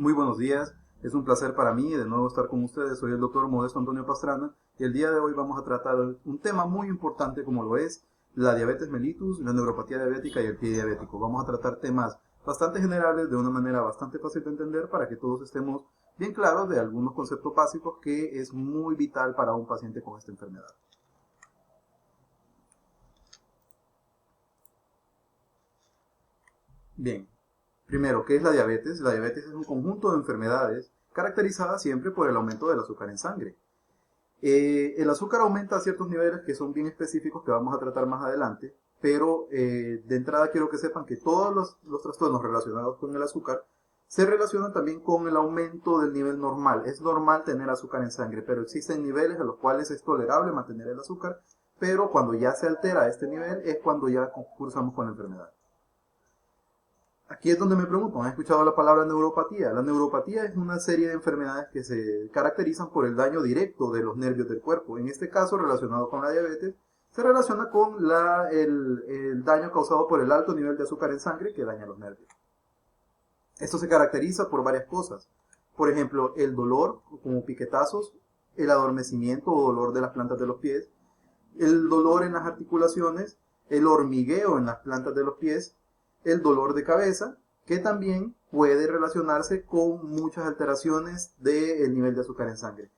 Muy buenos días, es un placer para mí de nuevo estar con ustedes. Soy el doctor Modesto Antonio Pastrana y el día de hoy vamos a tratar un tema muy importante como lo es la diabetes mellitus, la neuropatía diabética y el pie diabético. Vamos a tratar temas bastante generales de una manera bastante fácil de entender para que todos estemos bien claros de algunos conceptos básicos que es muy vital para un paciente con esta enfermedad. Bien. Primero, ¿qué es la diabetes? La diabetes es un conjunto de enfermedades caracterizadas siempre por el aumento del azúcar en sangre. El azúcar aumenta a ciertos niveles que son bien específicos que vamos a tratar más adelante, pero de entrada quiero que sepan que todos los trastornos relacionados con el azúcar se relacionan también con el aumento del nivel normal. Es normal tener azúcar en sangre, pero existen niveles a los cuales es tolerable mantener el azúcar, pero cuando ya se altera este nivel es cuando ya cursamos con la enfermedad. Aquí es donde me pregunto, ¿han escuchado la palabra neuropatía? La neuropatía es una serie de enfermedades que se caracterizan por el daño directo de los nervios del cuerpo. En este caso, relacionado con la diabetes, se relaciona con el daño causado por el alto nivel de azúcar en sangre que daña los nervios. Esto se caracteriza por varias cosas. Por ejemplo, el dolor, como piquetazos, el adormecimiento o dolor de las plantas de los pies, el dolor en las articulaciones, el hormigueo en las plantas de los pies, el dolor de cabeza, que también puede relacionarse con muchas alteraciones del nivel de azúcar en sangre.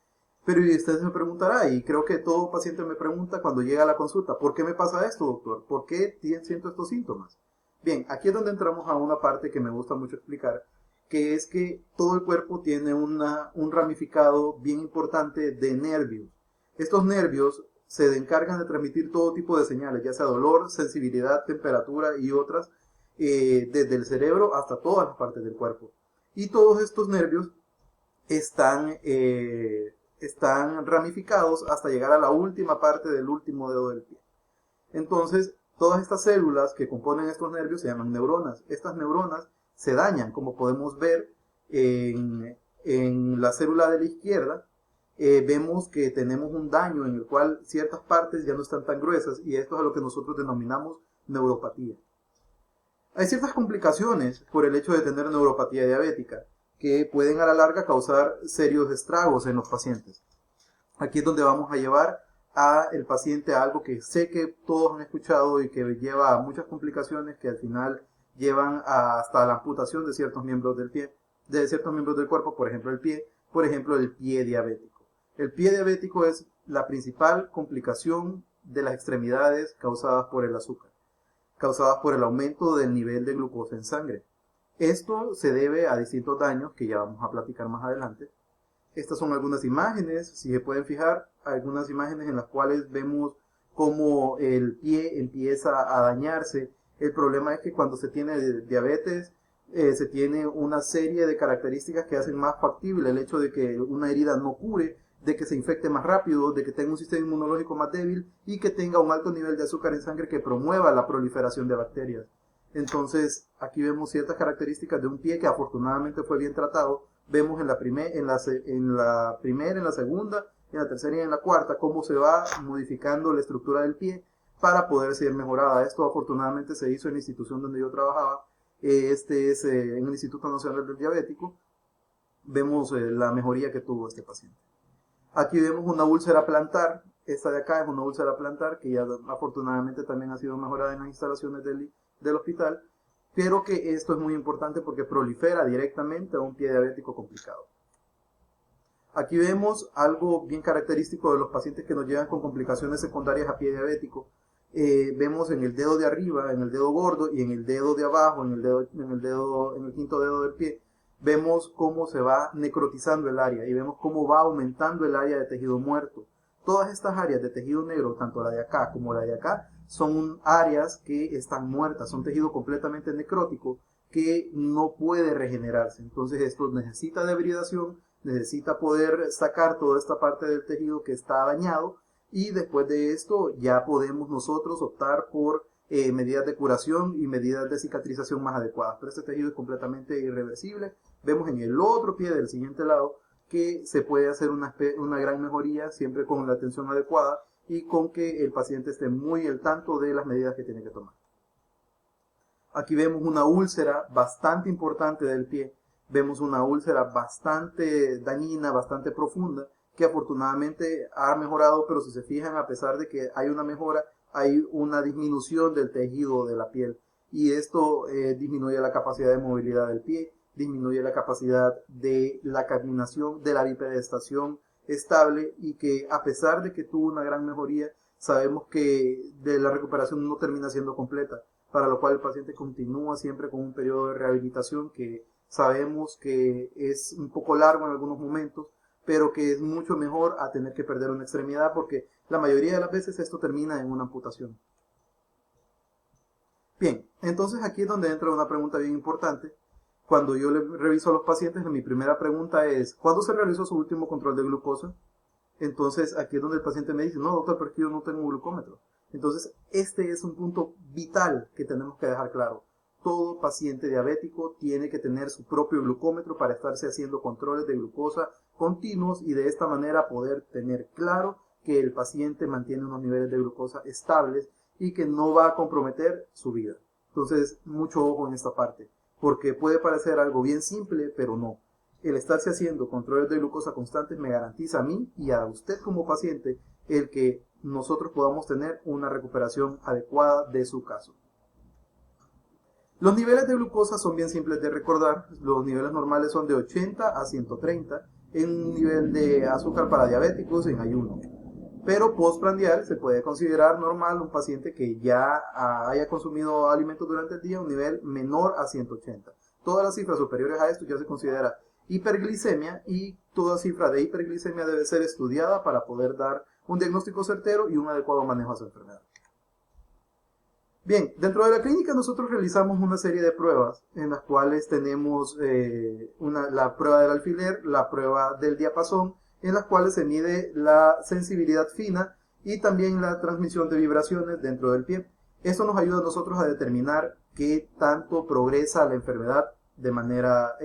Pero y usted se preguntará, y creo que todo paciente me pregunta cuando llega a la consulta, ¿por qué me pasa esto, doctor? ¿Por qué siento estos síntomas? Bien, aquí es donde entramos a una parte que me gusta mucho explicar, que es que todo el cuerpo tiene un ramificado bien importante de nervios. Estos nervios se encargan de transmitir todo tipo de señales, ya sea dolor, sensibilidad, temperatura y otras, desde el cerebro hasta todas las partes del cuerpo. Y todos estos nervios están ramificados hasta llegar a la última parte del último dedo del pie. Entonces, todas estas células que componen estos nervios se llaman neuronas. Estas neuronas se dañan, como podemos ver en la célula de la izquierda. Vemos que tenemos un daño en el cual ciertas partes ya no están tan gruesas y esto es a lo que nosotros denominamos neuropatía. Hay ciertas complicaciones por el hecho de tener neuropatía diabética que pueden a la larga causar serios estragos en los pacientes. Aquí es donde vamos a llevar al paciente a algo que sé que todos han escuchado y que lleva a muchas complicaciones que al final llevan hasta la amputación de ciertos miembros del pie, de ciertos miembros del cuerpo, por ejemplo el pie diabético. El pie diabético es la principal complicación de las extremidades causadas por el azúcar, causadas por el aumento del nivel de glucosa en sangre. Esto se debe a distintos daños que ya vamos a platicar más adelante. Estas son algunas imágenes, si se pueden fijar, algunas imágenes en las cuales vemos cómo el pie empieza a dañarse. El problema es que cuando se tiene diabetes, se tiene una serie de características que hacen más factible el hecho de que una herida no cure, de que se infecte más rápido, de que tenga un sistema inmunológico más débil y que tenga un alto nivel de azúcar en sangre que promueva la proliferación de bacterias. Entonces, aquí vemos ciertas características de un pie que afortunadamente fue bien tratado. Vemos en la primera, en la segunda, en la tercera y en la cuarta cómo se va modificando la estructura del pie para poder ser mejorada. Esto afortunadamente se hizo en la institución donde yo trabajaba. Este es en el Instituto Nacional del Diabético. Vemos la mejoría que tuvo este paciente. Aquí vemos una úlcera plantar. Esta de acá es una úlcera plantar que ya afortunadamente también ha sido mejorada en las instalaciones del hospital, pero que esto es muy importante porque prolifera directamente a un pie diabético complicado. Aquí vemos algo bien característico de los pacientes que nos llegan con complicaciones secundarias a pie diabético. Vemos en el dedo de arriba, en el dedo gordo y en el dedo de abajo, en el quinto dedo del pie, vemos cómo se va necrotizando el área y vemos cómo va aumentando el área de tejido muerto. Todas estas áreas de tejido negro, tanto la de acá como la de acá, son áreas que están muertas, son tejido completamente necrótico que no puede regenerarse. Entonces esto necesita de hibridación, necesita poder sacar toda esta parte del tejido que está dañado y después de esto ya podemos nosotros optar por medidas de curación y medidas de cicatrización más adecuadas. Pero este tejido es completamente irreversible. Vemos en el otro pie del siguiente lado que se puede hacer una gran mejoría siempre con la atención adecuada y con que el paciente esté muy al tanto de las medidas que tiene que tomar. Aquí vemos una úlcera bastante importante del pie. vemos una úlcera bastante dañina, bastante profunda, que afortunadamente ha mejorado, pero si se fijan, a pesar de que hay una mejora, hay una disminución del tejido de la piel, y esto disminuye la capacidad de movilidad del pie, disminuye la capacidad de la caminación, de la bipedestación estable, y que a pesar de que tuvo una gran mejoría, sabemos que de la recuperación no termina siendo completa, para lo cual el paciente continúa siempre con un periodo de rehabilitación que sabemos que es un poco largo en algunos momentos, pero que es mucho mejor a tener que perder una extremidad, porque la mayoría de las veces esto termina en una amputación. Bien, entonces aquí es donde entra una pregunta bien importante. Cuando yo le reviso a los pacientes, mi primera pregunta es, ¿cuándo se realizó su último control de glucosa? Entonces aquí es donde el paciente me dice, no doctor, pero es que yo no tengo un glucómetro. Entonces este es un punto vital que tenemos que dejar claro. Todo paciente diabético tiene que tener su propio glucómetro para estarse haciendo controles de glucosa continuos y de esta manera poder tener claro que el paciente mantiene unos niveles de glucosa estables y que no va a comprometer su vida. Entonces, mucho ojo en esta parte, porque puede parecer algo bien simple, pero no. El estarse haciendo controles de glucosa constantes me garantiza a mí y a usted como paciente el que nosotros podamos tener una recuperación adecuada de su caso. Los niveles de glucosa son bien simples de recordar. Los niveles normales son de 80 a 130 en un nivel de azúcar para diabéticos en ayuno. Pero postprandial se puede considerar normal un paciente que ya haya consumido alimentos durante el día un nivel menor a 180. Todas las cifras superiores a esto ya se considera hiperglicemia, y toda cifra de hiperglicemia debe ser estudiada para poder dar un diagnóstico certero y un adecuado manejo a esa enfermedad. Bien, dentro de la clínica nosotros realizamos una serie de pruebas en las cuales tenemos la prueba del alfiler, la prueba del diapasón, en las cuales se mide la sensibilidad fina y también la transmisión de vibraciones dentro del pie. Esto nos ayuda a nosotros a determinar qué tanto progresa la enfermedad de manera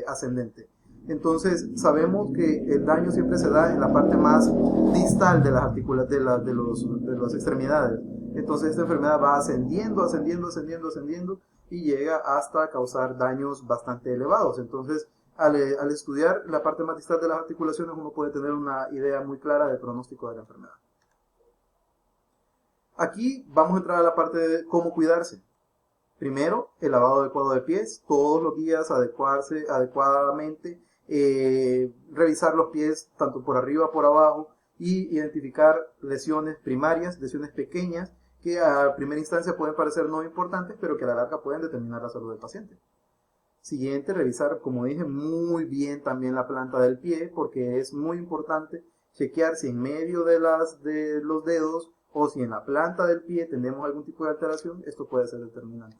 ascendente. Entonces sabemos que el daño siempre se da en la parte más distal de las articulaciones de las extremidades. Entonces esta enfermedad va ascendiendo y llega hasta causar daños bastante elevados. Entonces al estudiar la parte más distal de las articulaciones uno puede tener una idea muy clara del pronóstico de la enfermedad. Aquí vamos a entrar a la parte de cómo cuidarse. Primero, el lavado adecuado de pies, todos los días adecuarse adecuadamente, revisar los pies tanto por arriba por abajo y identificar lesiones primarias, lesiones pequeñas que a primera instancia pueden parecer no importantes, pero que a la larga pueden determinar la salud del paciente. Siguiente, revisar, como dije, muy bien también la planta del pie, porque es muy importante chequear si en medio de los dedos o si en la planta del pie tenemos algún tipo de alteración. Esto puede ser determinante.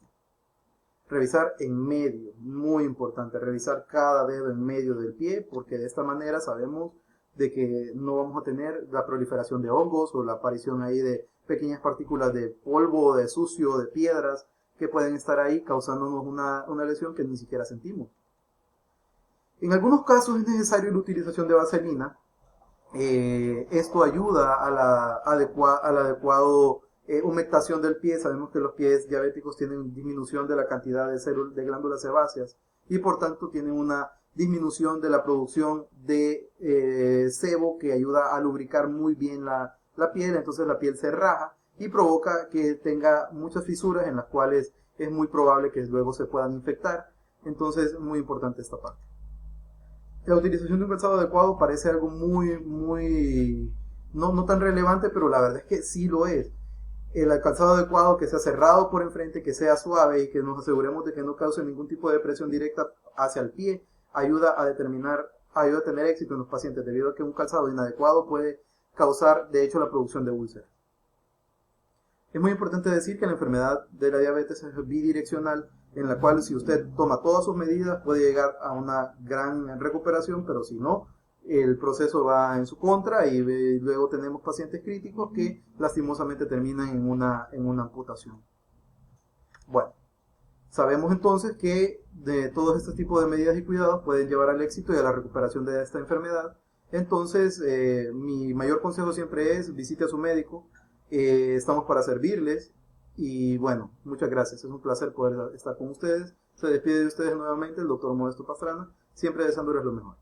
Revisar en medio, muy importante, revisar cada dedo en medio del pie, porque de esta manera sabemos de que no vamos a tener la proliferación de hongos o la aparición ahí de pequeñas partículas de polvo, de sucio, de piedras que pueden estar ahí causándonos una lesión que ni siquiera sentimos. En algunos casos es necesario la utilización de vaselina. Esto ayuda a la adecuada humectación del pie. Sabemos que los pies diabéticos tienen disminución de la cantidad de glándulas sebáceas y por tanto tienen una disminución de la producción de sebo que ayuda a lubricar muy bien la piel. Entonces la piel se raja y provoca que tenga muchas fisuras en las cuales es muy probable que luego se puedan infectar. Entonces, muy importante esta parte. La utilización de un calzado adecuado parece algo no tan relevante, pero la verdad es que sí lo es. El calzado adecuado que sea cerrado por enfrente, que sea suave y que nos aseguremos de que no cause ningún tipo de presión directa hacia el pie, ayuda a tener éxito en los pacientes, debido a que un calzado inadecuado puede causar, de hecho, la producción de úlceras. Es muy importante decir que la enfermedad de la diabetes es bidireccional, en la cual si usted toma todas sus medidas puede llegar a una gran recuperación, pero si no, el proceso va en su contra y luego tenemos pacientes críticos que lastimosamente terminan en una amputación. Bueno, sabemos entonces que de todos estos tipos de medidas y cuidados pueden llevar al éxito y a la recuperación de esta enfermedad. Entonces, mi mayor consejo siempre es visite a su médico. Estamos para servirles y bueno, muchas gracias, es un placer poder estar con ustedes. Se despide de ustedes nuevamente el doctor Modesto Pastrana, siempre deseándoles lo mejor.